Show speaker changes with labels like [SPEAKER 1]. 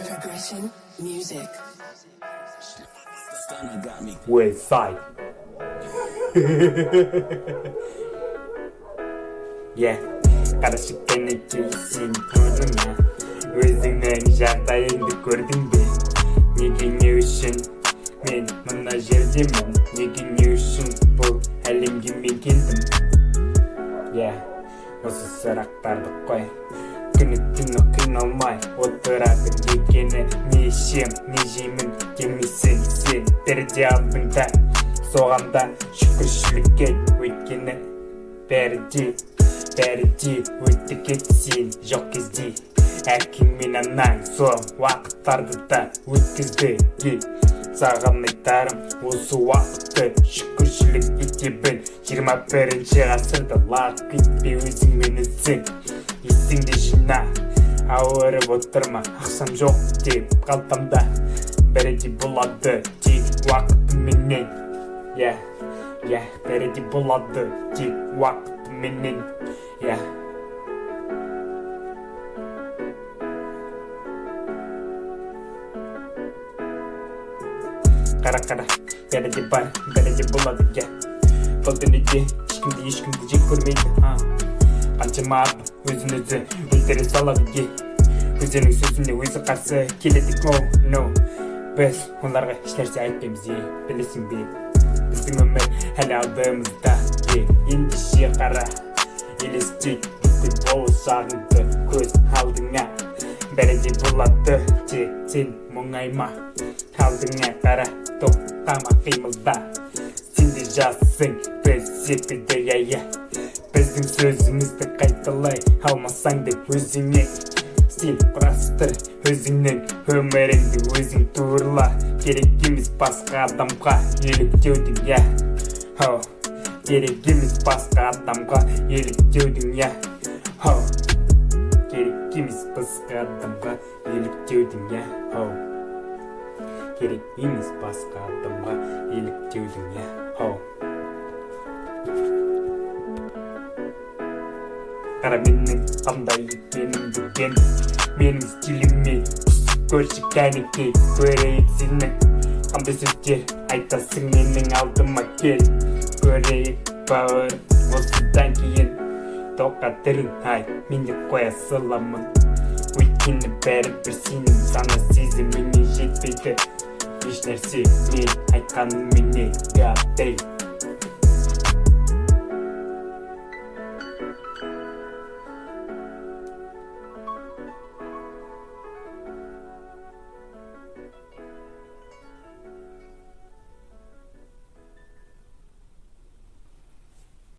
[SPEAKER 1] Progression music.
[SPEAKER 2] West side. Yeah, қарашыққан екеусін көрдіңе өзіңнің жағдайыңды көрдің бе? Неге не үшін мен мына жердемін? Неге не үшін бұл әлемге мен келдім? Yeah, осы сұрақтарды қой. Күні-түні қиналмай отырады дегені не ішем, не жеймін демейсің сен тірде алдыңда. Соған да шүкіршілік ет, өйткені бәрі де өтті кетсін жоқ кезде. Әкең мен анаң сол уақыттарды да өткізді. Саған айтарым осы уақытты шүкіршілік ете біл. 21-ші ғасырда лақ етпе өзіңмен өзің. Есіңді жина, ауырып отырма, ақшам жоқ деп қалтамда. Бәрі де болады тек уақытыменен. Бәрі де болады тек уақытыменен. Қара, бәрі де бар, бәрі де болады. Бұл дүниеде ешкімді жек көрмейді. Қаншама адам өзін-өзі өлтіре салады. Өзінің сөзіне өзі қарсы келеді. No, біз оларға ешнәрсе айтпаймыз. Білесің бе, біздің өмір әлі алдымызда. Ендеше қара, елестет бүкіл болашағыңды көз алдыңа. Бәрі де болады, тек сен мұңайма. Алдыңа қара, тоқтама қимылда. Сен де жассың, біз секілді. Біздің сөзімізді қайталай алмасаң да өзіңе. Сен құрастыр өзіңнің өміріңді өзің турла. Керек емес басқа адамға еліктеудің. Керек емес басқа адамға еліктеудің. Керек емес басқа адамға еліктеудің. Керек емес басқа адамға еліктеудің. Қара менің қандай екенімді білген, менің стиліме көрші кәнеке көрейік сені. Қандай сөздер айтасың менің алдыма кел. Көрейік бауыр осыдан кейін тоқатырын мен де қоя саламын. Өйткені бәрібір сенің сана сезіміне жетпейді еш нәрсе мен айтқаныңменен.